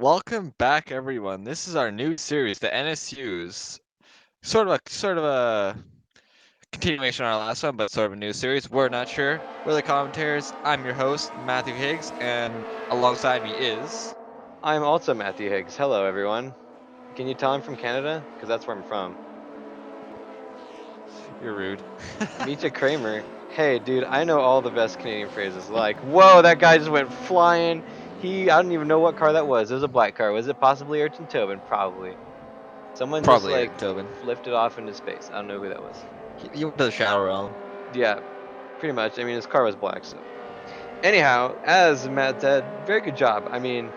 Welcome back, everyone. This is our new series, the NSUs. Sort of a continuation of our last one, but sort of a new series. We're not sure. We're the commentators. I'm your host, Matthew Higgs, and alongside me is. I'm also Matthew Higgs. Hello, everyone. Can you tell I'm from Canada? Because that's where I'm from. You're rude. Misha Kramer. Hey, dude, I know all the best Canadian phrases. Like, whoa, that guy just went flying. I don't even know what car that was. It was a black car. Was it possibly Ayrton Tobin? Probably. Someone just, Probably like, Ayrton Tobin. lifted off into space. I don't know who that was. He went to the Shadow Realm. Yeah, pretty much. I mean, his car was black, so. Anyhow, as Matt said, very good job. I mean,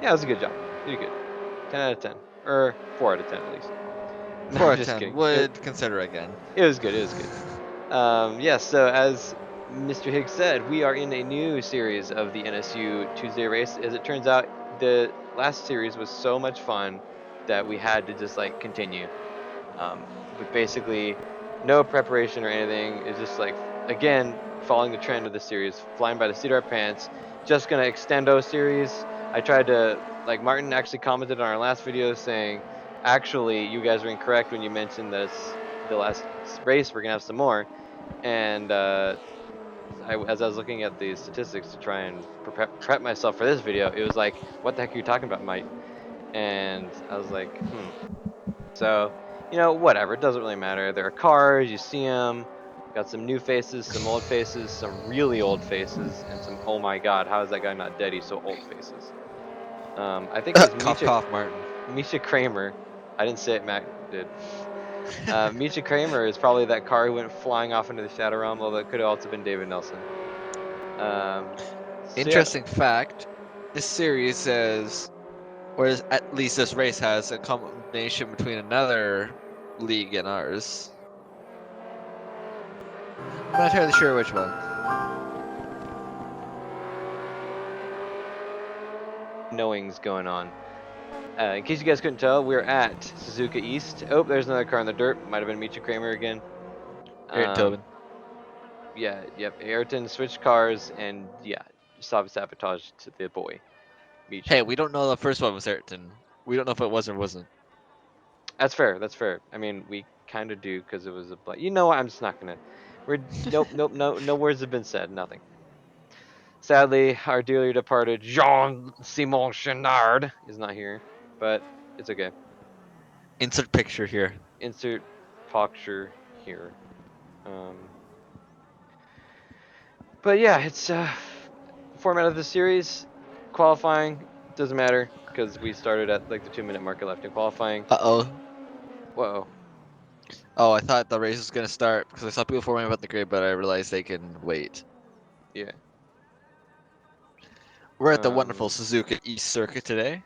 yeah, it was a good job. You did good. 10 out of 10. Or 4 out of 10, at least. No, 4 out I'm of just 10. kidding. Would consider again. It was good. It was good. Yes, so as Mr. Higgs said, we are in a new series of the NSU Tuesday race. As it turns out, the last series was so much fun that we had to just like continue. With basically no preparation or anything. It's just like, again, following the trend of the series, flying by the seat of our pants. Just gonna extendo series. I tried to, like, Martin actually commented on our last video saying, actually, you guys are incorrect when you mentioned this the last race. We're gonna have some more. And as I was looking at the statistics to try and prep myself for this video, it was like, what the heck are you talking about, Mike? And I was like, So, whatever. It doesn't really matter. There are cars, you see them. Got some new faces, some old faces, some really old faces, and some, oh my god, how is that guy not dead? He's so old faces. I think it's Cough, cough, Martin. Misha Kramer. I didn't say it, Matt did. Misha Kramer is probably that car who went flying off into the Shadow Realm, although it could have also been David Nelson. So yeah, Interesting fact this series says, or at least this race has, a combination between another league and ours. I'm not entirely sure which one. knowings going on. In case you guys couldn't tell, we're at Suzuka East. Oh, there's another car in the dirt. Might have been Misha Kramer again. Ayrton Tobin. Yeah, yep. Ayrton switched cars and yeah, sabotage to the boy, Misha. Hey, we don't know the first one was Ayrton. We don't know if it was or wasn't. That's fair. That's fair. I mean, we kind of do because it was a black. You know what? I'm just not gonna. We're nope, nope, no words have been said. Nothing. Sadly, our dearly departed Jean Simon Chenard is not here, but it's okay. Insert picture here. Insert picture here. Um, but yeah, it's format of the series. Qualifying doesn't matter because we started at like the 2-minute marker left in qualifying. Uh-oh. Whoa. Oh, I thought the race was going to start because I saw people forming about the grid, but I realized they can wait. Yeah. We're at the wonderful Suzuka East Circuit today.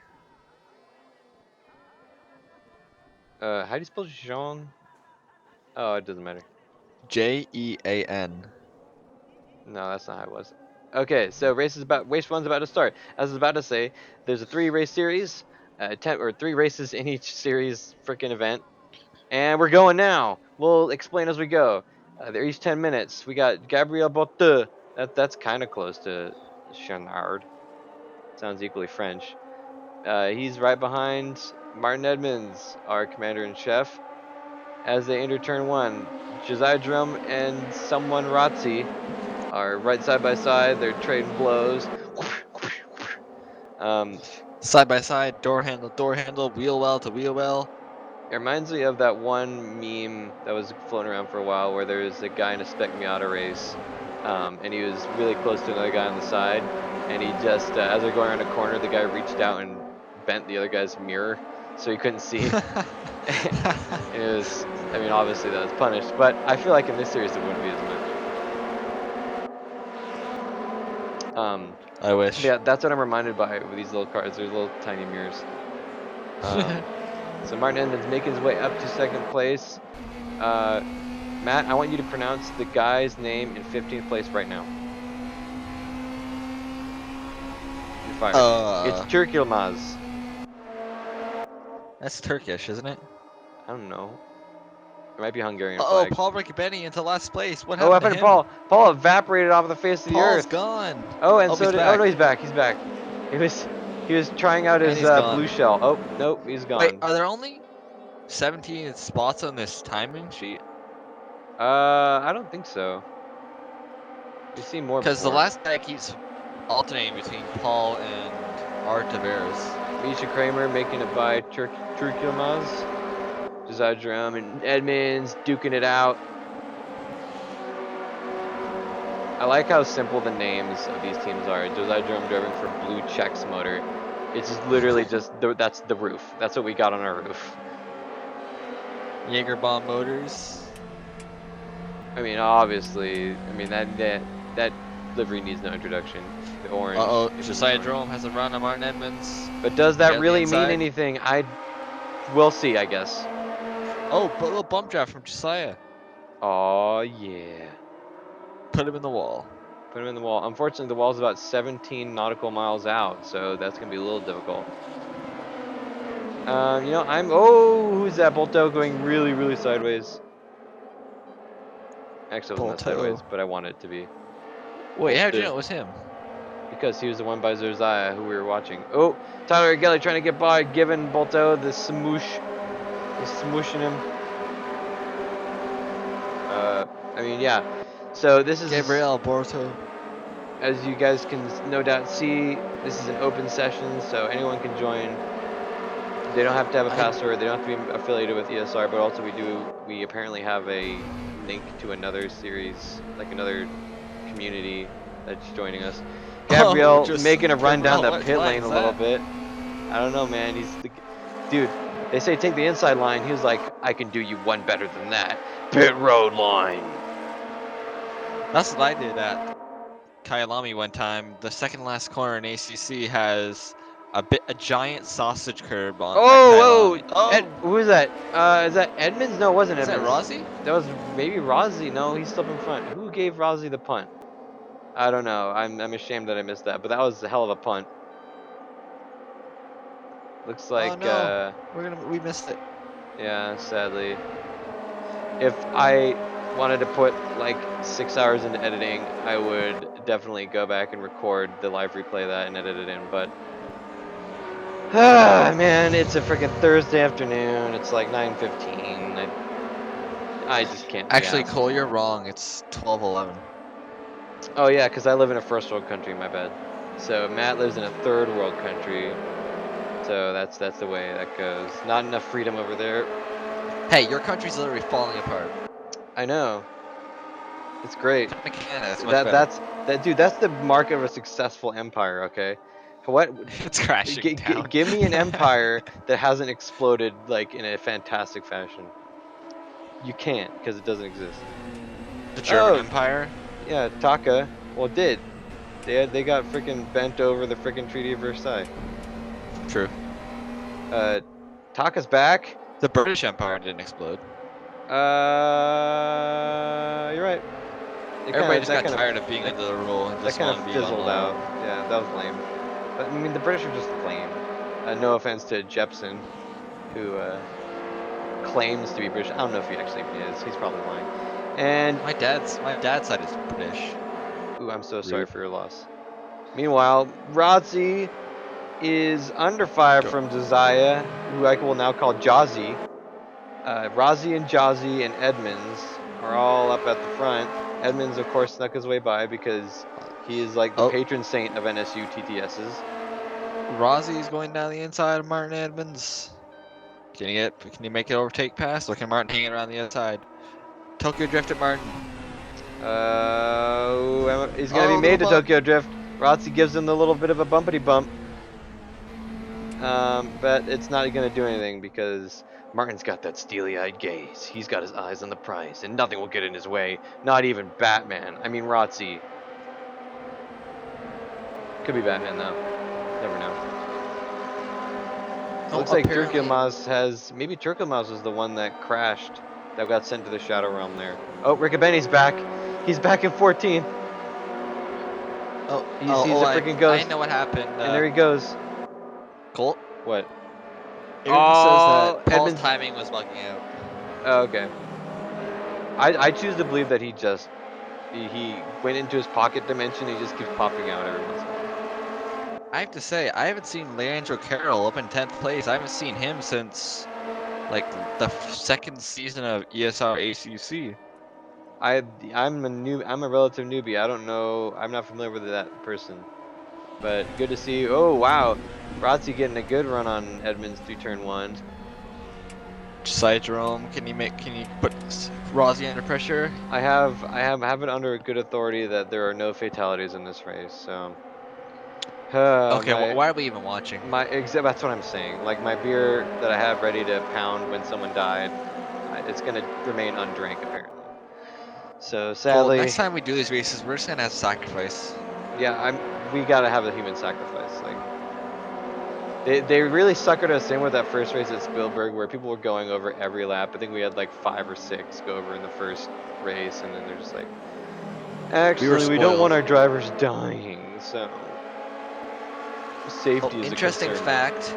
How do you spell Jean? Oh, it doesn't matter. Jean. No, that's not how it was. Okay, so race one's about to start. As I was about to say, there's a 3-race series, 3 races in each series freaking event, and we're going now. We'll explain as we go. They're each 10 minutes. We got Gabriel Botte. That's kind of close to Chenard. Sounds equally French. He's right behind Martin Edmonds, our commander-in-chief. As they enter turn 1, Josiah Drum and someone Rotzi are right side by side. They're trading blows. Side by side, door handle, wheel well to wheel well. It reminds me of that one meme that was floating around for a while where there's a guy in a Spec Miata race, and he was really close to another guy on the side, and he just, as they're going around a corner, the guy reached out and bent the other guy's mirror so he couldn't see. And it was, I mean, obviously that was punished, but I feel like in this series it wouldn't be as much. I wish. Yeah, that's what I'm reminded by with these little cars. They're little tiny mirrors. So Martin Edmonds making his way up to second place. Matt, I want you to pronounce the guy's name in 15th place right now. You're fired. It's Turk Yilmaz. That's Turkish, isn't it? I don't know. It might be Hungarian Oh, flag. Paul Riccobeni into last place. What Oh, what happened to happened him? to Paul? Paul evaporated off the face of the Paul's earth. gone. Oh, and Oh, so he's did. back. Oh no, he's back. He's back. It was. He was trying out And his he's gone. blue shell. Oh, nope, he's Wait, gone. are there only 17 spots on this timing sheet? I don't think so. We've seen more Because the before. last guy keeps alternating between Paul and R. Tavares. Misha Kramer making it by Turkilmaz. Josiah Jerome and Edmonds duking it out. I like how simple the names of these teams are. Josiah Jerome driving for Blue Chex Motor. It's just literally just that's the roof. That's what we got on our roof. Jaeger Bomb Motors. I mean, obviously, I mean that livery needs no introduction. The orange. Uh-oh, It was Josiah fine. Jerome has a run on Martin Edmonds. But does that Get on the really mean inside. anything? We'll see, I guess. Oh, but a little bump draft from Josiah. Oh yeah. Put him in the wall. Put him in the wall. Unfortunately, the wall's about 17 nautical miles out, so that's gonna be a little difficult. Who's that? Bolto going really, really sideways. Actually, it wasn't that Bolto. sideways, but I wanted it to be. Wait, how'd you Bolto. know it was him? Because he was the one by Josiah who we were watching. Oh, Tyler Gelly trying to get by, giving Bolto the smoosh. He's smooshing him. I mean, yeah. So this is, Gabriel Borto. as you guys can no doubt see, this is an open session, so anyone can join. They don't have to have a password. They don't have to be affiliated with ESR, but also we apparently have a link to another series, like another community that's joining us. Oh, Gabrielle just making a run down Gabriel. the What pit line lane is a little that? bit. I don't know, man. Dude. They say take the inside line. He was like, I can do you one better than that. Pit road line. That's what I did at Kyalami one time. The second last corner in ACC has a giant sausage curb on at Oh, Kyalami. Oh, who is that? Is that Edmonds? No, it wasn't is that Edmonds. Rossi? That was maybe Rozzy. No, he's still up in front. Who gave Rozzy the punt? I don't know. I'm ashamed that I missed that, but that was a hell of a punt. Looks Oh like no, we missed it. yeah, sadly. If I wanted to put like 6 hours into editing, I would definitely go back and record the live replay of that and edit it in, but man, it's a freaking Thursday afternoon. It's like 9:15. I just can't be Actually, asked. Cole, you're wrong. It's 12:11. Oh yeah, because I live in a first world country. My bad. So Matt lives in a third world country. So that's the way that goes. Not enough freedom over there. Hey, your country's literally falling apart. I know. It's great. Come to Canada. It's much That better. that's that dude. That's the mark of a successful empire. Okay. What? It's crashing down. Give me an empire that hasn't exploded like in a fantastic fashion. You can't because it doesn't exist. The German Oh Empire. yeah, Taka. Well, it did. They got freaking bent over the freaking Treaty of Versailles. True. Uh, Taka's back. The British Empire didn't explode. You're right. Everybody just got tired of being under the rule and that just kind wanted of to be on fizzled their out. own. Yeah, that was lame. But I mean, the British are just lame. No offense to Jepson, who claims to be British. I don't know if he actually is. He's probably lying. And My dad's side is British. ooh, I'm so sorry Rude. for your loss. Meanwhile, Rotzi is under fire Go. from Josiah, who I will now call Jazzy. Rozzy and Jazzy and Edmonds are all up at the front. Edmonds, of course, snuck his way by because he is like the Oh, patron saint of NSU TTSs. Rossi's going down the inside of Martin Edmonds. Can you make it overtake pass? Look at Martin hanging around the outside. Tokyo Drift at Martin. He's gonna be Oh, little made to bump. Tokyo Drift. Rotzi gives him the little bit of a bumpity bump. But it's not gonna do anything because Martin's got that steely-eyed gaze. He's got his eyes on the prize, and nothing will get in his way. Not even Batman. I mean, Rotzi. Could be Batman though. Never know. So it Oh, looks like apparently. maybe Turkilmaz was the one that crashed, that got sent to the Shadow Realm there. Oh, Riccobeni's back. He's back in 14th. Oh, He oh, sees oh! a freaking I ghost, know what happened. and there he goes. Colt. What? Ayrton says that Oh, Paul's Edmonds. timing was bugging out. Oh, okay. I choose to believe that he went into his pocket dimension. He just keeps popping out every once in a while. I have to say, I haven't seen Leandro Carroll up in 10th place. I haven't seen him since like the second season of ESR ACC. I'm a relative newbie. I don't know. I'm not familiar with that person. But good to see you. Oh wow, Rotzi getting a good run on Edmonds through turn one. Josiah Jerome, can you put Rossi under pressure? I have it under good authority that there are no fatalities in this race. So, Okay, my why are we even watching? that's what I'm saying. Like my beer that I have ready to pound when someone died, it's gonna remain undrank apparently. So Cool. Next sadly, time we do these races, we're just gonna have sacrifice. yeah, we gotta have a human sacrifice. Like they really suckered us in with that first race at Spielberg where people were going over every lap. I think we had like 5 or 6 go over in the first race, and then they're just like, We were actually, we don't want spoiled. our drivers dying, so Oh, safety is a interesting concern. fact.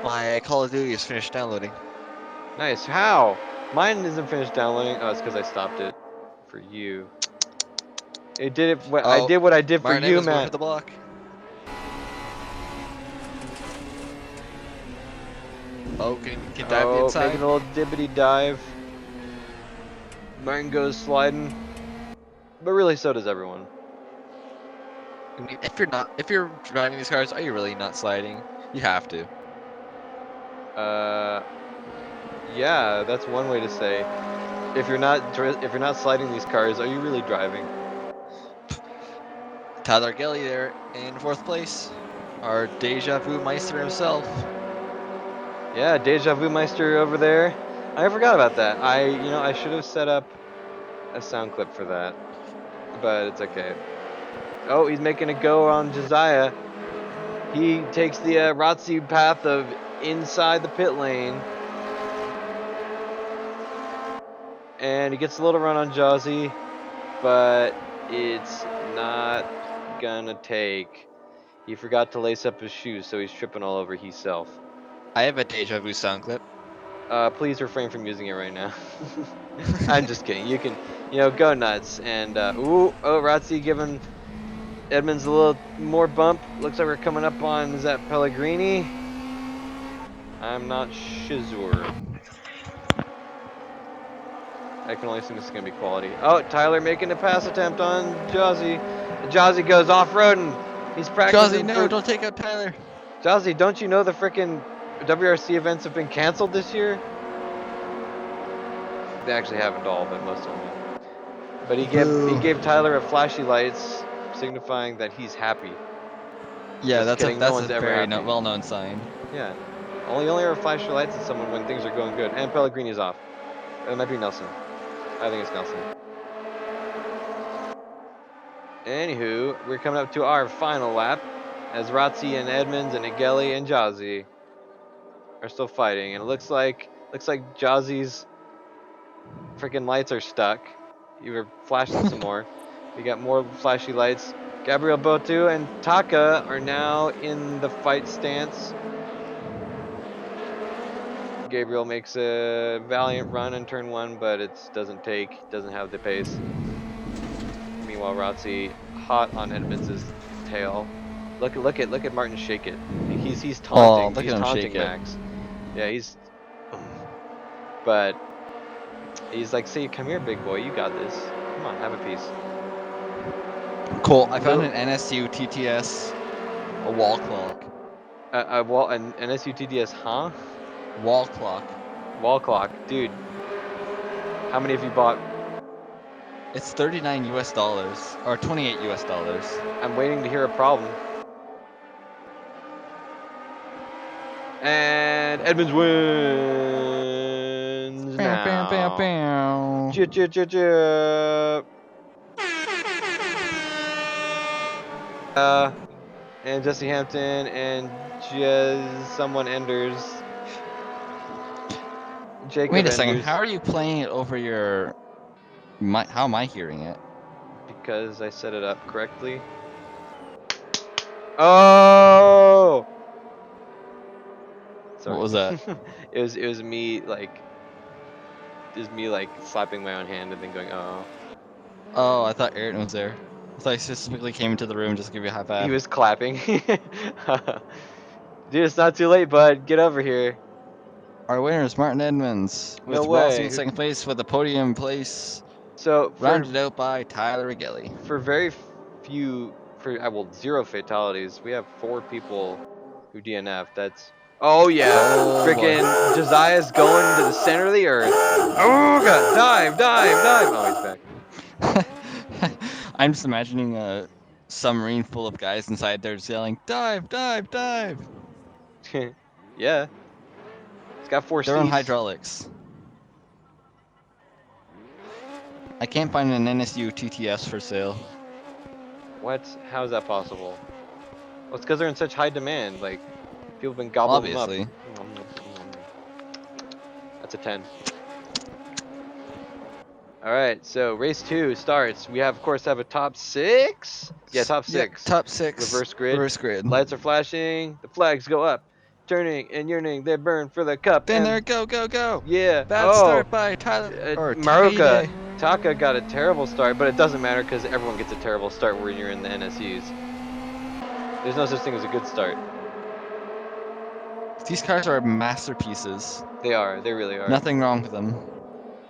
My Call of Duty is finished downloading. Nice. How? Mine isn't finished downloading. Oh, it's because I stopped it for you. It did it. I Oh, did what I did for Martin you, Evans going for Matt. the block. Oh, can dive the Oh, making inside. a little dibbity dive. Mine goes sliding, but really, so does everyone. I mean, if you're driving these cars, are you really not sliding? You have to. Uh, yeah, that's one way to say. If you're not sliding these cars, are you really driving? Tyler Gelly there in 4th place. Our deja vu Meister himself. Yeah, Deja Vu Meister over there. I forgot about that. I should have set up a sound clip for that, but it's okay. Oh, he's making a go on Josiah. He takes the Rotzi path of inside the pit lane, and he gets a little run on Jozzy, but it's not gonna take. He forgot to lace up his shoes, so he's tripping all over himself. I have a deja vu sound clip. Please refrain from using it right now. I'm just kidding. You can, go nuts. And Rotzi giving Edmonds a little more bump. Looks like we're coming up on, is that Pellegrini? I'm not sure. I can only assume this is going to be quality. Oh, Tyler making a pass attempt on Jozzy. And Jozzy goes off-roading. He's Jazzy, practicing no, for... don't take out Tyler. Jozzy, don't you know the frickin' WRC events have been canceled this year? They actually haven't all, but most of them have. But he Boo. gave Tyler a flashy lights, signifying that he's happy. Yeah, Just kidding, no that's a one's ever very happy. well-known sign. Yeah. Only ever flash your lights at someone when things are going good. And Pellegrini's off. It might be Nelson. I think it's Nelson. Anywho, we're coming up to our final lap as Rotzi and Edmonds and Igeli and Jazzy are still fighting, and it looks like Jazzy's freaking lights are stuck. You were flashing some more. We got more flashy lights. Gabriel Botu and Taka are now in the fight stance. Gabriel makes a valiant run in turn one, but it doesn't have the pace. Meanwhile, Rotzi hot on Edmonds' tail. Look at Martin shake it. He's Oh, taunting. look He's at him shake taunting it. Max. Yeah, but he's like, "Say, come here, big boy. You got this. Come on, have a piece." Cool. I found Little an NSU TTS, a wall clock. an NSUTDS, huh? Wall clock. Wall clock, dude. How many have you bought? It's 39 US dollars or 28 US dollars. I'm waiting to hear a problem. And Edmonds wins Bam, bam, bam, now. bam. Chip, chip, chip, chip. And Jesse Hampton and someone Enders. Wait Jacob a second. How Enders. are you playing it over your? How am I hearing it? Because I set it up correctly. Oh! What Sorry. was that? it was me like slapping my own hand and then going, oh. Oh, I thought Ayrton was there. So I specifically came into the room just to give you a high He five. was clapping. Dude, it's not too late, bud. Get over here. Our winner is Martin Edmonds, No with Rossi way. in second place with a podium place, So rounded out by Tyler Gelly. for very few, well, 0 fatalities, we have 4 people who DNF. That's yeah, Oh boy. freaking Josiah's going to the center of the earth. Oh god, dive, dive, dive. Oh, he's back. I'm just imagining a submarine full of guys inside there just yelling, "Dive, dive, dive!" Yeah, it's got 4 They're on seats. hydraulics. I can't find an NSU TTS for sale. What? How is that possible? Well, it's because they're in such high demand. Like, people have been gobbling them up. Obviously. That's a 10. All right, so race 2 starts. We of course have a top 6. Yeah, top Yep, 6. top 6. Reverse grid. Reverse grid. Lights are flashing. The flags go up, turning and yearning. They burn for the cup. Then And there, go, go, go! yeah. Bad Oh, start by Tyler or Maruka. Takahide. Taka got a terrible start, but it doesn't matter because everyone gets a terrible start when you're in the NSUs. There's no such thing as a good start. These cars are masterpieces. They are. They really are. Nothing wrong with them.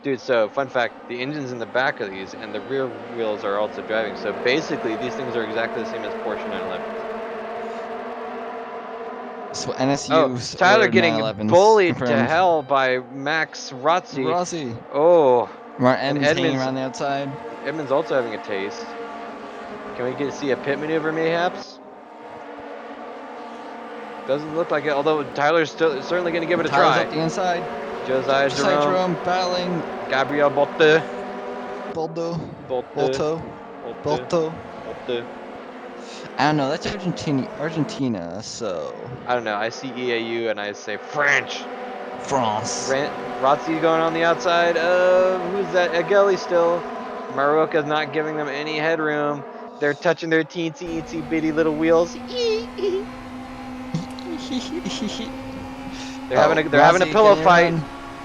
Dude, so fun fact, the engine's in the back of these and the rear wheels are also driving. So basically these things are exactly the same as Porsche 911s. So Oh, NSU's Tyler or getting 911s bullied to confirmed. hell by Max Rossi. Rossi. Oh, Martin and Edmonds hanging around the outside. Edmonds also having a taste. Can we get to see a pit maneuver mayhaps? Doesn't look like it, although Tyler's certainly going to give it a Tyler's try. up the inside. Josiah Jerome battling Gabriel Botte. Boldo. Botte. Bolto. Bolto. Botte. I don't know. That's Argentina. So I don't know. I see EAU and I say French. France. Razzi going on the outside. Who's that? Egeli still. Maruka's not giving them any headroom. They're touching their teensy eensy bitty little wheels. They're having a pillow fight.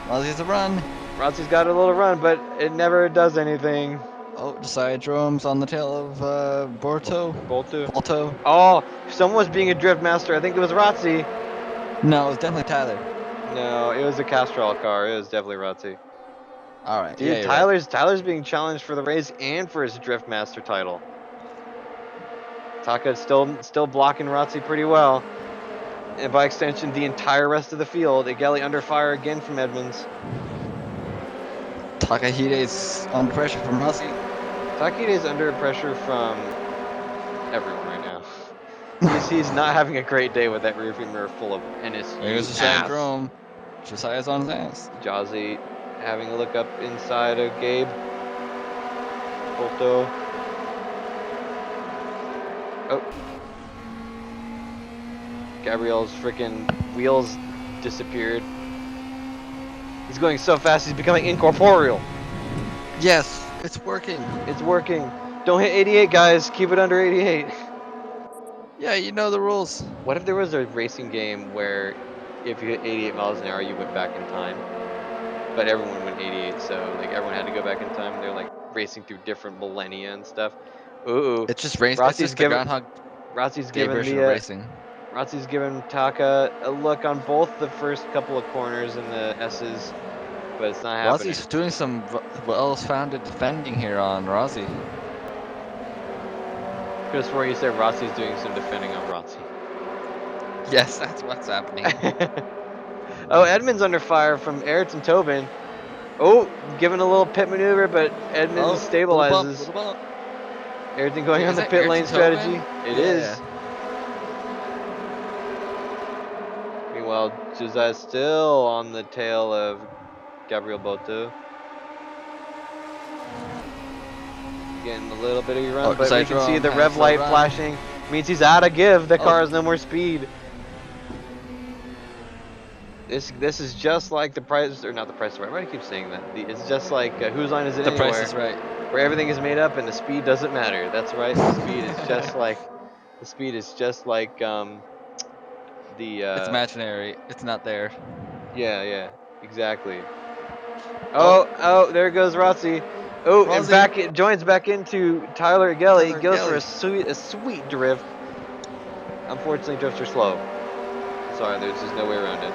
Rossi's a run. Razzi's got a little run, but it never does anything. Oh, Josiah Jerome's on the tail of Borto. Boltu. Bolto. Oh, someone was being a drift master. I think it was Razzi. No, it was definitely Tyler. No, it was a Castrol car. It was definitely Razzi. All right. Dude, Yeah, you're right. Tyler's being challenged for the race and for his drift master title. Taka's still blocking Razzi pretty well. And by extension, the entire rest of the field. Egeli under fire again from Edmonds. Takahide's under pressure from Rossi. Takehide's under pressure from everyone right now. He's not having a great day with that rearview mirror full of NSU There's Josiah ass. Jerome. Josiah's on his ass. Jazzy having a look up inside of Gabe. Bolto. Oh. Gabriel's freaking wheels disappeared. He's going so fast, he's becoming incorporeal. Yes, it's working. It's working. Don't hit 88, guys. Keep it under 88. Yeah, you know the rules. What if there was a racing game where if you hit 88 miles an hour, you went back in time? But everyone went 88, so like everyone had to go back in time. They're like racing through different millennia and stuff. Ooh. It's just race. It's just the Groundhog Razzi's Day giving version of racing. Razzi's giving Taka a look on both the first couple of corners in the S's, but it's not happening. Rossi's doing some well-founded defending here on Rossi. Could have sworn you said Rossi's doing some defending on Rossi. Yes, that's what's happening. Oh, Edmonds under fire from Ayrton Tobin. Oh, giving a little pit maneuver, but Edmonds stabilizes. Little bump. Ayrton going on the pit lane strategy. It is. Meanwhile, Josiah's still on the tail of Gabriel Boto. Getting a little bit of a run, but we can see the rev light flashing. Means he's out of give. The car has no more speed. This is just like the Price, or not the Price is Right. Why do I keep saying that? It's just like Whose Line Is It Anyway? The Price is Right. Where everything is made up and the speed doesn't matter. That's right. The speed is just like It's imaginary. It's not there. Yeah, exactly. Oh, there goes Rossi. Oh, and Rossi. back it joins back into Tyler Gelly. Tyler Goes for Gelly. a sweet drift. Unfortunately, drifts are slow. Sorry, there's just no way around it.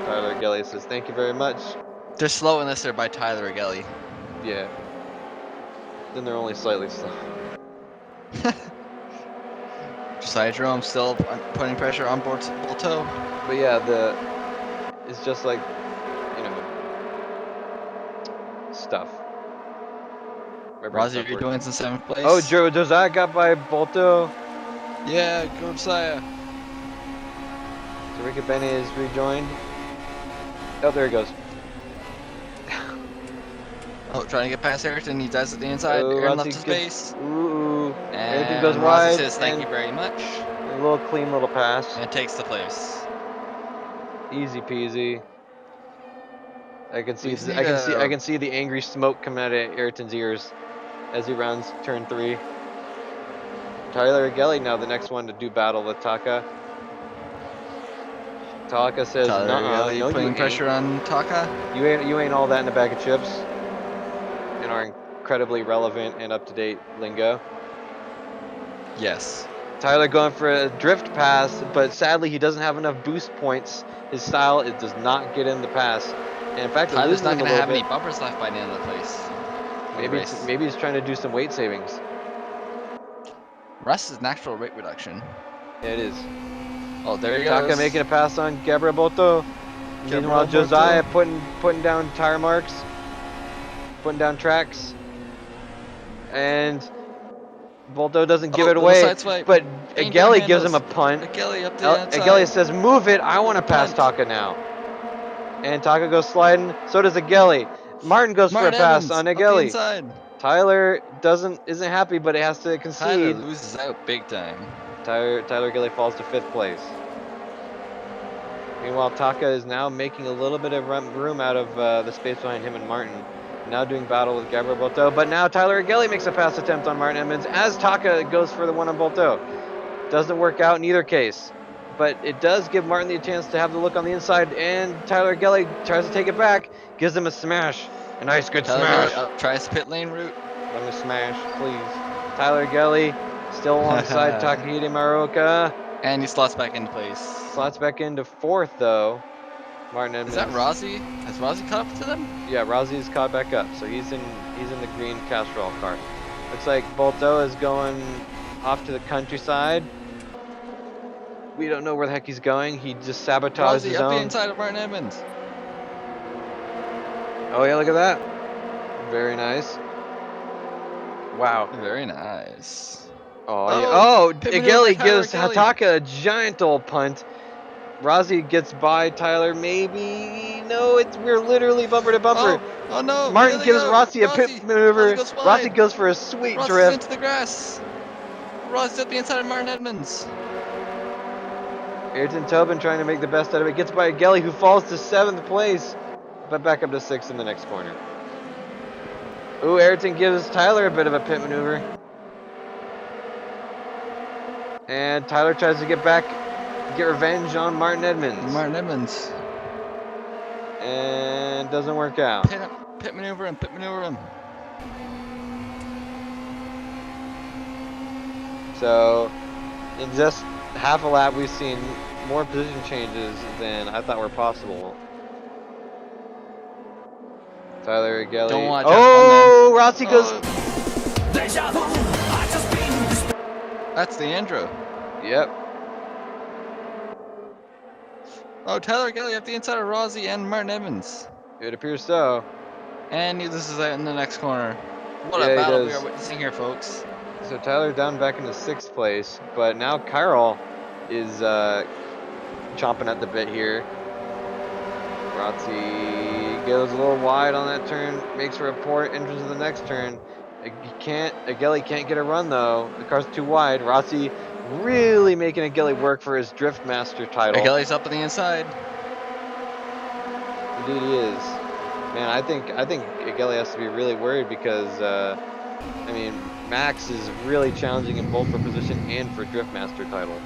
Tyler Gelly says, "Thank you very much." They're slow unless they're by Tyler Gelly. Yeah. Then they're only slightly slow. Josiah Jerome still putting pressure on Bolto. But yeah, it's just like, you know, stuff. My brain Rossi stopped working. rejoins in 7th place. Oh, Josiah got by Bolto. Yeah, go Josiah. So Ricky Benny is rejoined. Oh, there he goes. Oh, trying to get past Ayrton. He does it the inside. Oh, Aaron Rossi left his gets. base. Ooh. Everything goes And Rossi wide. says thank And you very much. a little clean little pass. And takes the place. Easy peasy. I can see We just need a I can see the angry smoke coming out of Ayrton's ears as he rounds turn 3. Tyler Gelly now the next one to do battle with Taka. Taka says, Tyler "Nuh-uh, Gelly no you putting ain't. pressure on Taka. You ain't all that in a bag of chips." In our incredibly relevant and up-to-date lingo. Yes. Tyler going for a drift pass, but sadly he doesn't have enough boost points. His style it does not get him the pass, and in fact it Tyler's loses not him a going to little have bit. any bumpers left by the end of the place. Maybe he's trying to do some weight savings. Russ is natural rate reduction. Yeah, it is. Oh, there he Taka goes. making a pass on Gabriel Boto. Meanwhile, Gabriel Josiah Boto. putting down tire marks, putting down tracks, and Bolto doesn't give Oh, it little away, side swipe. but Ain't door Gelly gives him handles. a punt. Gelly up the Gelly outside. says, "Move it! I want to pass Punt. Taka now." And Taka goes sliding. So does Gelly. Martin goes for a Martin pass Evans on up the Gelly. inside. Tyler isn't happy, but it has to Tyler concede. loses out big time. Tyler Gelly falls to 5th place. Meanwhile, Taka is now making a little bit of room out of the space behind him and Martin. Now doing battle with Gabriel Bolto, but now Tyler Gelly makes a pass attempt on Martin Emmons as Taka goes for the one on Bolto. Doesn't work out in either case, but it does give Martin the chance to have the look on the inside, and Tyler Gelly tries to take it back, gives him a smash. A nice good Tyler smash. Gelly tries pit lane route. Let me smash, please. Tyler Gelly still alongside Takahide Maruoka. And he slots back into place. Slots back into 4th though. Martin Is that Edmonds. Rossi? Has Rossi caught up to them? Yeah, Rousey's caught back up, so he's in the green Castrol car. Looks like Bolto is going off to the countryside. We don't know where the heck he's going. He just sabotaged Rossi his up the own. inside of Martin Evans. Oh yeah, look at that. Very nice. Wow. Very nice. Oh yeah. Oh, pit maneuver by Gelly Tyler gives Gelly. Hataka a giant old punt. Rossi gets by Tyler. Maybe no. We're literally bumper to bumper. Oh no! Here Martin they gives go. Rossi a pit Rossi maneuver. goes Rossi wide. goes for a sweet Rossi's drift. into the grass. Rossi's up the inside of Martin Edmonds. Ayrton Tobin trying to make the best out of it. Gets by Gelly, who falls to 7th place, but back up to 6th in the next corner. Ooh, Ayrton gives Tyler a bit of a pit maneuver. And Tyler tries to get revenge on Martin Edmonds. Martin Edmonds. And doesn't work out. Pit maneuver him. Pit maneuver him. So, in just half a lap, we've seen more position changes than I thought were possible. Tyler Gelly. Don't want to jump on them. Oh, Rossi goes. That's the Andrew. Yep. Oh, Tyler Gelly up the inside of Rossi and Martin Evans. It appears so. And this is out in the next corner. What Yeah, a he battle we does. are witnessing here, folks. So Tyler down back into 6th place, but now Kyril is chomping at the bit here. Rossi goes a little wide on that turn, makes a report, enters the next turn. Gelly can't get a run though. The car's too wide. Rossi really making Gelly work for his Drift Master title. Gelly's up on the inside. Indeed he is. Man, I think Gelly has to be really worried because I mean Max is really challenging him both for position and for Drift Master title.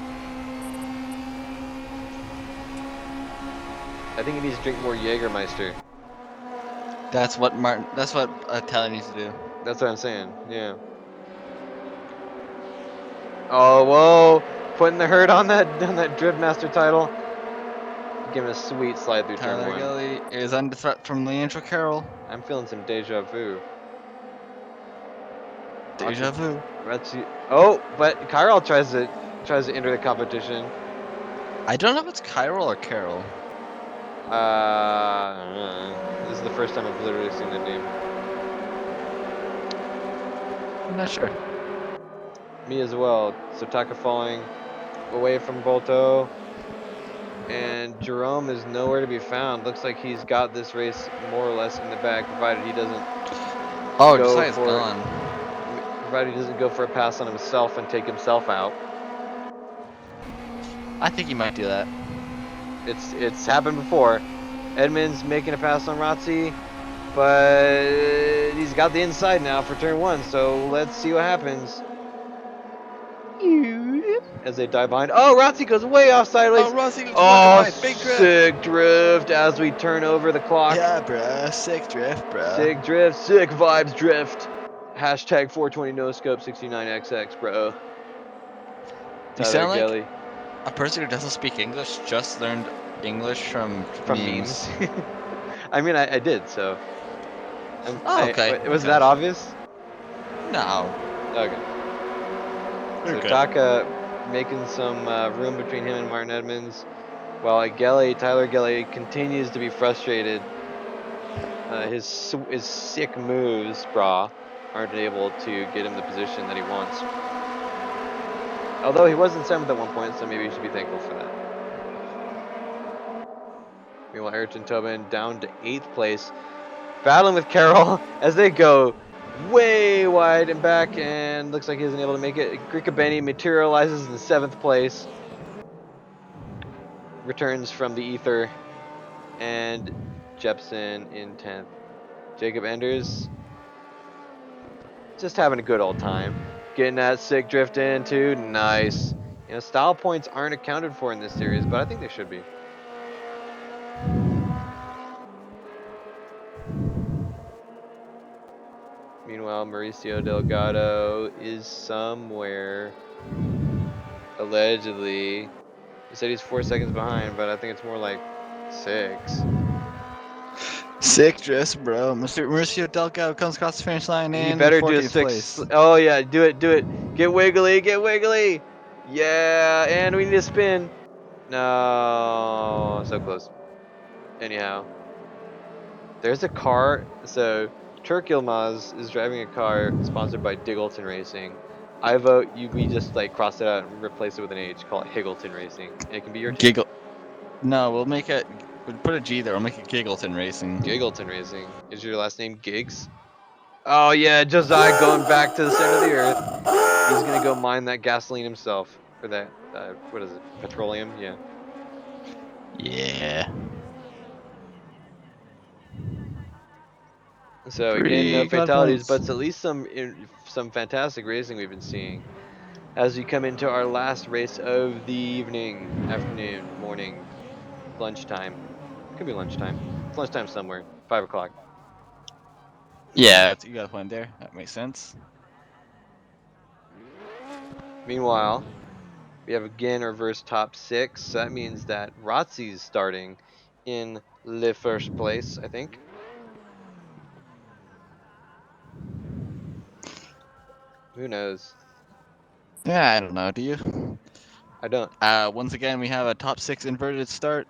I think he needs to drink more Jägermeister. That's what Tyler needs to do. That's what I'm saying. Yeah. Oh, whoa! Putting the hurt on that Drift Master title. Giving a sweet slide through turn Tyler 1. Gilly is under threat from Leandro Carroll. I'm feeling some deja vu. Deja vu. Oh, but Kyrell tries to enter the competition. I don't know if it's Kyrell or Carroll. This is the first time I've literally seen that name. I'm not sure. Me as well. So Taka falling away from Bolto. And Jerome is nowhere to be found. Looks like he's got this race more or less in the bag, provided he doesn't Oh, go Josiah's for gone. provided he doesn't go for a pass on himself and take himself out. I think he might do that. It's happened before. Edmonds making a pass on Rotzi, but he's got the inside now for turn 1. So let's see what happens. As they dive behind. Oh, Rotzi goes way off sideways. Oh, Rossi goes fucking Oh, wide. Big drift. sick drift as we turn over the clock. Yeah, bruh. Sick drift, bruh. Sick drift, sick vibes drift. Hashtag 420 no scope 69XX, bro. You Tyler sound like Gelly a person who doesn't speak English just learned English from from memes. memes. I mean, I did, so. Oh, okay. Was Okay. that obvious? No. Okay. We're So good. Taka making some room between him and Martin Edmonds, while Tyler Gelly continues to be frustrated. His sick moves, brah, aren't able to get him the position that he wants. Although he was in 7th at one point, so maybe you should be thankful for that. Meanwhile, Ayrton Tobin down to 8th place, battling with Carroll as they go way wide and back, and looks like he isn't able to make it. Grikabeni materializes in 7th place, returns from the ether, and Jepson in 10th. Jacob Enders just having a good old time. Getting that sick drift in too. Nice. You know, style points aren't accounted for in this series, but I think they should be. Meanwhile, Mauricio Delgado is somewhere. Allegedly. He said he's 4 seconds behind, but I think it's more like 6. Sick drifts, bro. Mr. Mauricio Delgado comes across the finish line He in better do a 14th 6. place. Oh, yeah, do it, do it. Get wiggly, get wiggly. Yeah, and we need a spin. No, so close. Anyhow, there's a car. So Turk Yilmaz is driving a car sponsored by Diggleton Racing. I vote we just like cross it out and replace it with an H. Call it Higgleton Racing. And it can be your team. Giggle. No, we'll make it. We'll put a G there. We'll make it Giggleton Racing. Giggleton Racing. Is your last name Gigs? Oh yeah, Josiah going back to the center of the earth. He's gonna go mine that gasoline himself. Or that what is it? Petroleum? Yeah. Yeah. So again, no Free God fatalities, but points. it's at least some fantastic racing we've been seeing. As we come into our last race of the evening, afternoon, morning, lunchtime. Could be lunchtime. It's lunchtime somewhere. 5 o'clock. Yeah, you got a point there. That makes sense. Meanwhile, we have again reverse top 6. So that means that Rotzi's starting in the first place, I think. Who knows? Yeah, I don't know. Do you? I don't. Once again, we have a top 6 inverted start.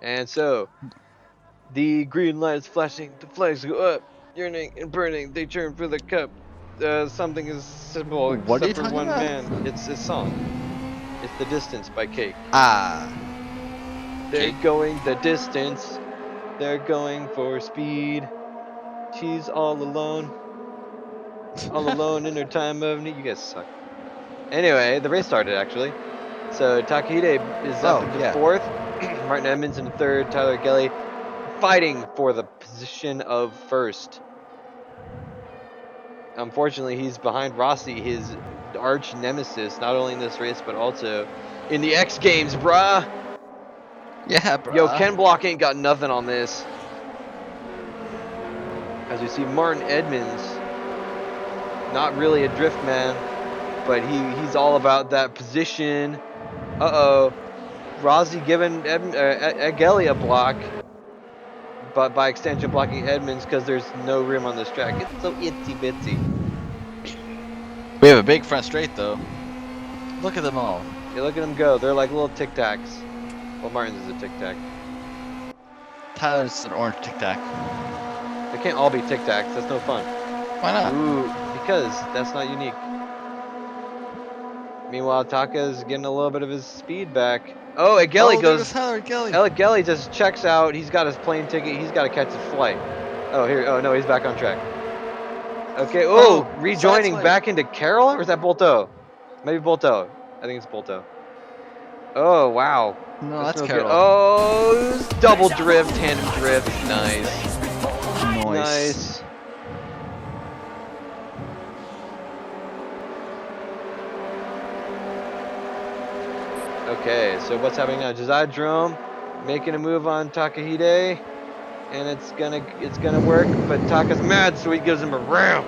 And so, the green light is flashing, the flags go up, yearning and burning, they turn for the cup. Something is simple What are you except for talking one about? man. It's a song. It's The Distance by Cake. Ah, They're Cake. going the distance. They're going for speed. She's all alone in her time of need. You guys suck. Anyway, the race started actually. So Takahide is up Oh, into yeah. 4th. Martin Edmonds in 3rd. Tyler Gelly fighting for the position of 1st. Unfortunately, he's behind Rossi, his arch nemesis, not only in this race but also in the X Games, brah. Yeah, bro. Yo, Ken Block ain't got nothing on this. As we see Martin Edmonds, not really a drift man, but he's all about that position. Uh-oh. Rossi giving Egeli a block, but by extension blocking Edmonds because there's no room on this track. It's so itsy bitsy. We have a big front straight though. Look at them all. Yeah, look at them go. They're like little tic tacs. Well, Martin's is a tic tac. Tyler's an orange tic tac. They can't all be tic tacs. That's no fun. Why not? Ooh, because that's not unique. Meanwhile, Taka's getting a little bit of his speed back. Oh, Egeli Oh, there goes goes. Tyler Gelly. Egeli just checks out. He's got his plane ticket. He's got to catch his flight. Oh, here. Oh, no, he's back on track. Okay. Oh, rejoining sideswipe. back into Carroll? Or is that Bolto? Maybe Bolto. I think it's Bolto. Oh, wow. No, That's that's no good. Carroll. Oh, double drift, tandem drift. Nice. Nice. Nice. Okay, so what's happening now? Josiah Jerome making a move on Takahide, and it's gonna work. But Taka's mad, so he gives him a ramp.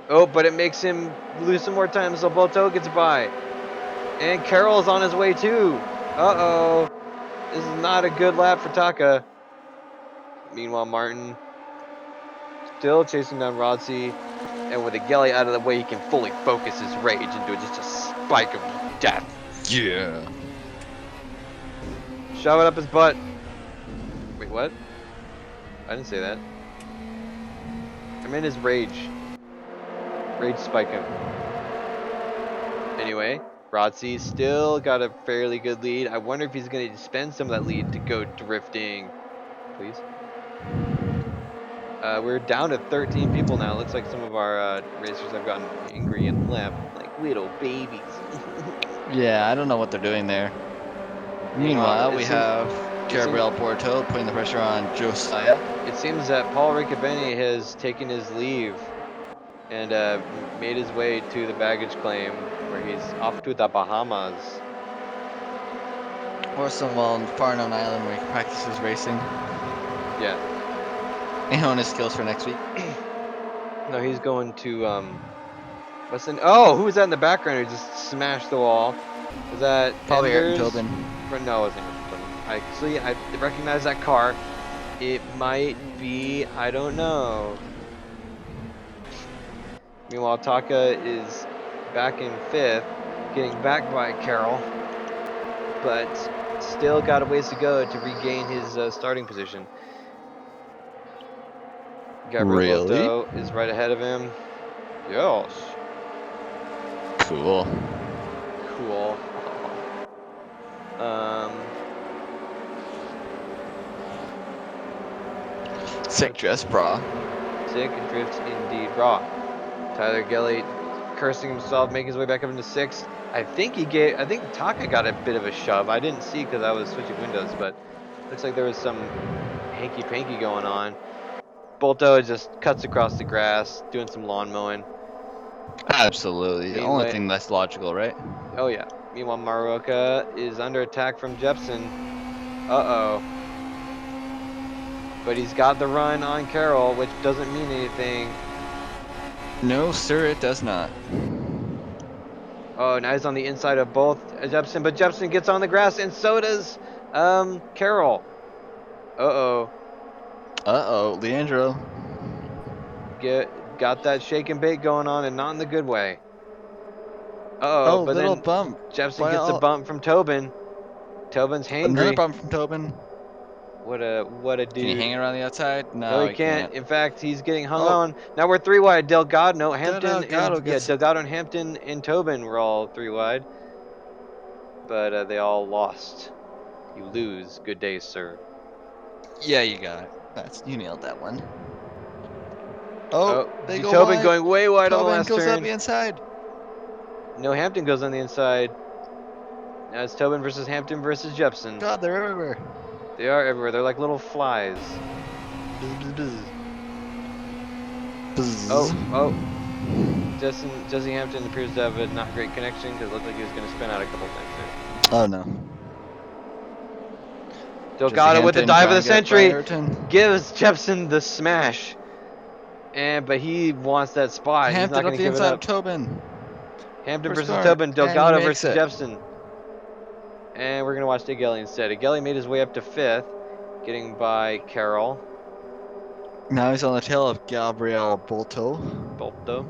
Oh, but it makes him lose some more time, so Bolto gets by, and Carroll's on his way too. Uh-oh, this is not a good lap for Taka. Meanwhile, Martin still chasing down Rossi, and with Egeli out of the way, he can fully focus his rage into just a spike of death. Yeah. Shove it up his butt. Wait, what? I didn't say that. I meant his rage. Rage spike him. Anyway, Rossi still got a fairly good lead. I wonder if he's going to spend some of that lead to go drifting. Please. We're down to 13 people now. Looks like some of our racers have gotten angry and left like little babies. Yeah, I don't know what they're doing there. Meanwhile, we have Gabriel Porto putting the pressure on Josiah. It seems that Paul Riccobeni has taken his leave and made his way to the baggage claim where he's off to the Bahamas. Or some far known island where he practices racing. Yeah. And hone his skills for next week. No, he's going to what's in? Oh, who was that in the background who just smashed the wall? Was that Probably Ayrton Enders? Tobin. No, it wasn't Ayrton Tobin. I recognize that car. It might be. I don't know. Meanwhile, Taka is back in 5th, getting back by Carroll, but still got a ways to go to regain his starting position. Gabriel Bolto is right ahead of him. Yes. Cool. Cool. Sick dress bra. Sick drifts indeed raw. Tyler Gelly cursing himself, making his way back up into 6th. I think Taka got a bit of a shove. I didn't see because I was switching windows, but looks like there was some hanky-panky going on. Bolto just cuts across the grass, doing some lawn mowing. Absolutely. The only thing that's logical, right? Oh yeah. Meanwhile, Maruoka is under attack from Jepsen. Uh-oh. But he's got the run on Carroll, which doesn't mean anything. No, sir, it does not. Oh, now he's on the inside of both Jepsen, but Jepsen gets on the grass, and so does Carroll. Uh-oh. Uh-oh, Leandro. Got that shake and bake going on, and not in the good way. Uh-oh, but little then bump. Jepsen gets a bump from Tobin. Tobin's hangry. Another bump from Tobin. What a dude. Can he hang around the outside? No, No, he can't. In fact, he's getting hung Oh. on. Now we're 3 wide. Delgado, no, Hampton, Delgado and gets- Delgado and Hampton and Tobin were all 3 wide, but they all lost. You lose. Good day, sir. Yeah, you got it. You nailed that one. Oh, they go Tobin wide. going way wide on the Tobin last goes turn. up the inside. No, Hampton goes on the inside. Now it's Tobin versus Hampton versus Jepsen. God, they're everywhere. They are everywhere. They're like little flies. Bzz, bzz, bzz. Bzz. Oh. Jesse Hampton appears to have a not great connection because it looked like he was going to spin out a couple times there. Oh no. Delgado with the Hampton dive of trying the to get by century Ayrton. gives Jepson the smash. But he wants that spot. He's not Hampton going up to the give it inside up. of Tobin. Hampton First versus corner, Tobin. and he Delgado makes versus it. Jepson. And we're going to watch Egelli instead. Egelli made his way up to 5th, getting by Carroll. Now he's on the tail of Gabriel Bolto, Bolto.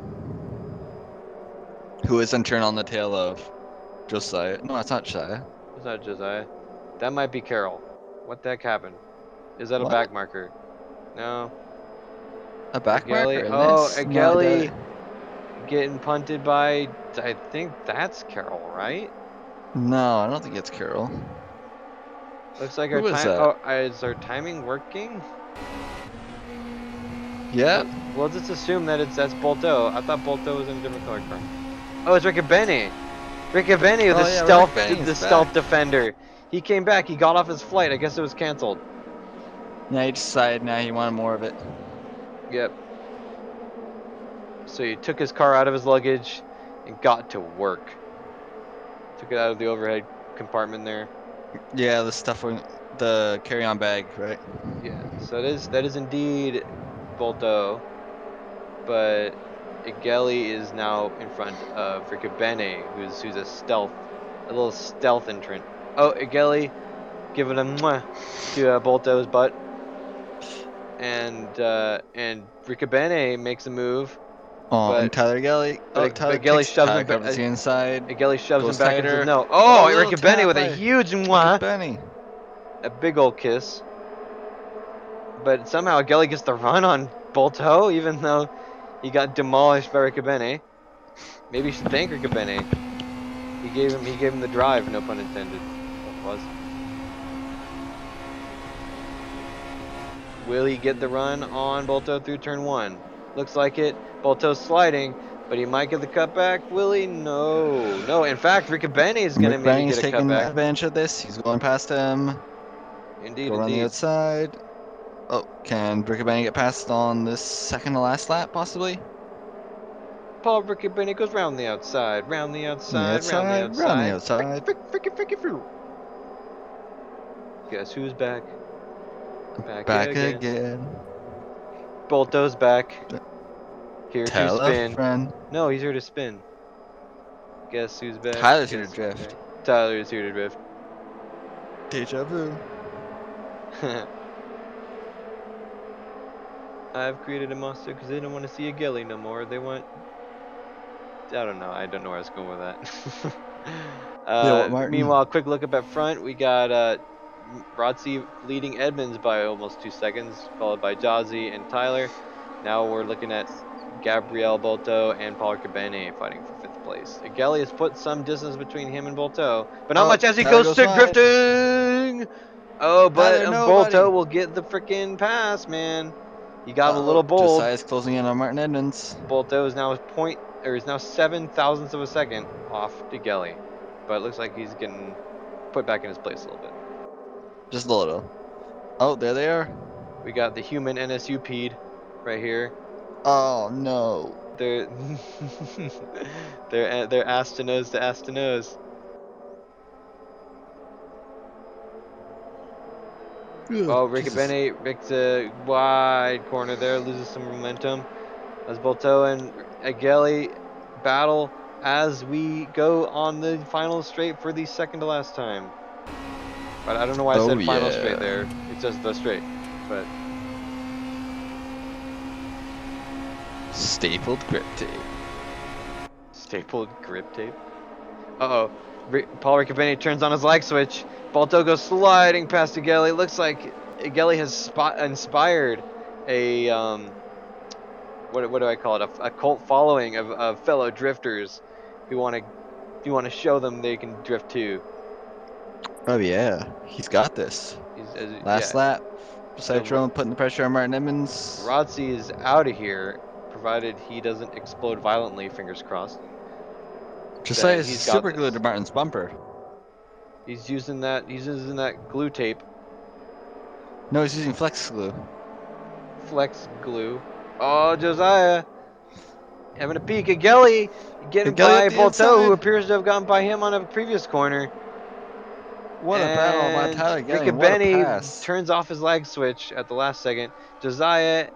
who is in turn on the tail of Josiah. No, it's not Josiah. It's not Josiah. That might be Carroll. What the heck happened? Is that a What? back marker? No. A back marker Egelli. in Oh, this? No, I doubt Egelli it. getting punted by, I think that's Carroll, right? No, I don't think it's Carol. Looks like our Who is time. that? Oh, is our timing working? Yeah. We'll just assume that that's Bolto. I thought Bolto was in a different color car. Oh, it's Riccobene. Riccobene, Oh yeah, Rick Benny the is stealth back. defender. He came back. He got off his flight. I guess it was canceled. Yeah, he decided now he wanted more of it. Yep. So he took his car out of his luggage and got to work. Took it out of the overhead compartment there. Yeah, the stuff, the carry-on bag, right? Yeah. So that is indeed Bolto, but Egelli is now in front of Riccobene, who's a little stealth entrant. Oh, Egelli giving a mwah to Bolto's butt, and Riccobene makes a move, Oh, and but Tyler Gelly. Oh, Tyler Egelli takes shoves Tyler him. covers the inside. Egelli shoves him Goes back and says tighter. no. Oh, Oh, little Riccobene tap with a by huge Rick mwah, Benny. a big old kiss. But somehow Egelli gets the run on Bolto, even though he got demolished by Riccobene. Maybe you should thank Riccobene. He gave him the drive, no pun intended. That was. Will he get the run on Bolto through turn 1? Looks like it. Bolto's sliding, but he might get the cutback. Will he? No. No, in fact, Riccobene is going to Rick maybe Benny's get a taking cutback. advantage of this. He's going past him. Indeed, Go around the indeed. outside. Oh, can Rick Benny get past on this second to last lap, possibly? Paul Riccobene goes round the outside, round the On the outside, round the outside, round the outside. outside. Frick. Guess who's back? Back Back again. again. Bolto's back. Here to Tell a spin. friend. No, he's here to spin. Guess who's back? Tyler's here to Guess who's drift. back? Tyler's here to drift. Deja vu. I've created a monster because they don't want to see a Gilly no more. They want. I don't know. I don't know where I was going with that. Yeah, what, Martin? Meanwhile, quick look up at front. We got Rotzi leading Edmonds by almost 2 seconds, followed by Jazzy and Tyler. Now we're looking at Gabriel Bolto and Paul Cabane fighting for 5th place. Gelli has put some distance between him and Bolto, but not Oh, much as he Tyler goes goes to wide. drifting. Oh, but Tyler, nobody. Bolto will get the freaking pass, man. He got a Uh-oh, little bold. Josiah's closing in on Martin Edmonds. Bolto is now is now 7 thousandths of a second off to Gelli, but it looks like he's getting put back in his place a little bit. Just a little. Oh, there they are. We got the human NSU peed right here. Oh, no. They're they're ass to nose to ass to nose. Ugh, Oh, Jesus. Rick's a wide corner there, loses some momentum. As Bolto and Ageli battle as we go on the final straight for the second to last time. But I don't know why I Oh, said final straight yeah. there. It's just the straight. But Stapled grip tape. stapled grip tape. Uh-oh. Paul Riccobene turns on his light switch. Balto goes sliding past Ageli. Looks like Ageli has inspired a what do I call it? A cult following of fellow drifters who want to show them they can drift too. Oh, yeah. He's got this. Last Yeah. lap. So Beside Jerome putting the pressure on Martin Edmonds. Rotzi is out of here, provided he doesn't explode violently. Fingers crossed. That Josiah's he's got super glued this. to Martin's bumper. He's using that. He's using that glue tape. No, he's using flex glue. Flex glue. Oh, Josiah having a peek at getting Gelly by up the Bolto, who inside. appears to have gotten by him on a previous corner. What a battle by And Tyler Gelly, Ricky and what a Benny pass. turns off his lag switch at the last second. Josiah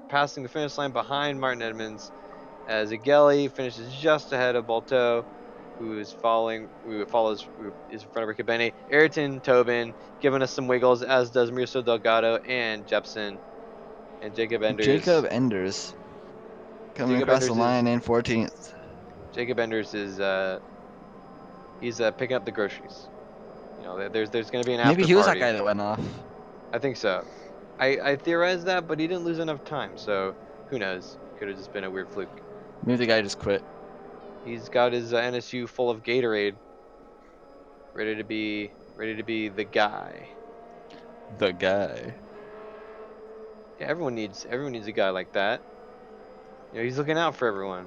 passing the finish line behind Martin Edmonds as Gelly finishes just ahead of Balto, who is is in front of Ricky Benny. Ayrton Tobin giving us some wiggles, as does Mirso Delgado and Jepson and Jacob Enders. Jacob Enders coming Jacob across the Enders is line in 14th. Jacob Enders is he's picking up the groceries. You know, there's going to be an Maybe after he was that party. guy that went off. I think so. I theorized that, but he didn't lose enough time, so who knows? Could have just been a weird fluke. Maybe the guy just quit. He's got his NSU full of Gatorade, ready to be the guy. The guy. Yeah, everyone needs a guy like that. You know, he's looking out for everyone.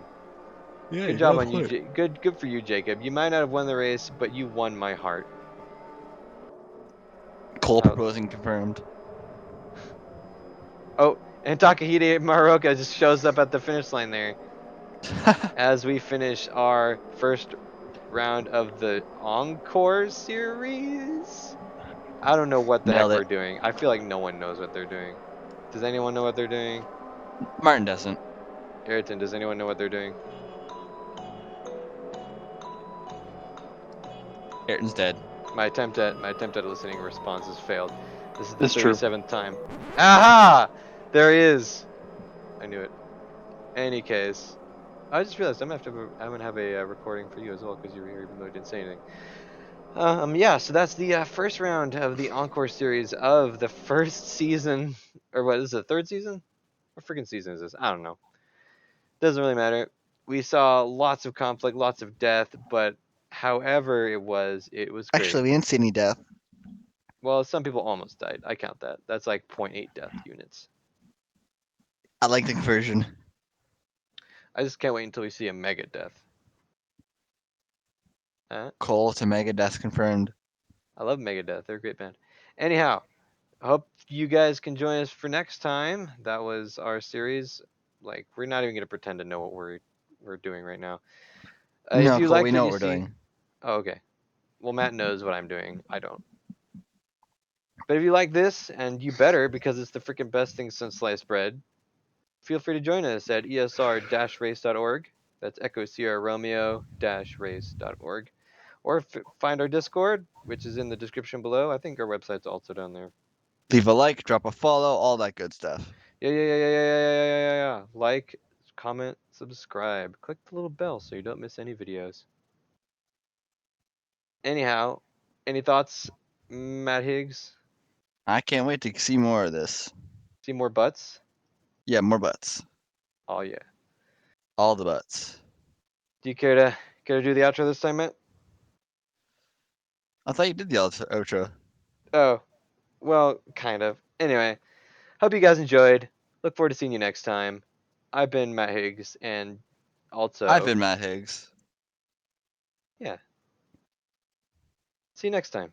Yeah, Good job on you, good for you, Jacob. You might not have won the race, but you won my heart. Cole Uh, proposing confirmed. oh, and Takahide Maruoka just shows up at the finish line there as we finish our first round of the Encore series. I don't know what the heck Nailed we're it. doing. I feel like no one knows what they're doing. Does anyone know what they're doing? Martin doesn't. Ayrton, does anyone know what they're doing? Ayrton's dead. My attempt at eliciting a response has failed. This is the It's true. 37th time. Aha! There he is. I knew it. Any case, I just realized I'm gonna have a recording for you as well because you were here even though I didn't say anything. Yeah, so that's the first round of the Encore series of the first season, or what is it, third season? What freaking season is this? I don't know. Doesn't really matter. We saw lots of conflict, lots of death, but however it was great. Actually, we didn't see any death. Well, some people almost died. I count that. That's like 0.8 death units. I like the conversion. I just can't wait until we see a mega death. Cole to mega death confirmed. I love Megadeth. They're a great band. Anyhow, I hope you guys can join us for next time. That was our series. Like, we're not even gonna pretend to know what we're doing right now. If No, you Cole, we liked what know you what we're see, doing. oh, okay. Well, Matt knows what I'm doing. I don't. But if you like this, and you better because it's the freaking best thing since sliced bread, feel free to join us at esr-race.org. That's Echo Sierra Romeo-race.org. Or find our Discord, which is in the description below. I think our website's also down there. Leave a like, drop a follow, all that good stuff. Yeah. Like, comment, subscribe. Click the little bell so you don't miss any videos. Anyhow, any thoughts, Matt Higgs? I can't wait to see more of this. See more butts? Yeah, more butts. Oh yeah. All the butts. Do you care to do the outro this time, Matt? I thought you did the outro. Oh, well, kind of. Anyway, hope you guys enjoyed. Look forward to seeing you next time. I've been Matt Higgs, and I've also, been Matt Higgs. yeah. See you next time.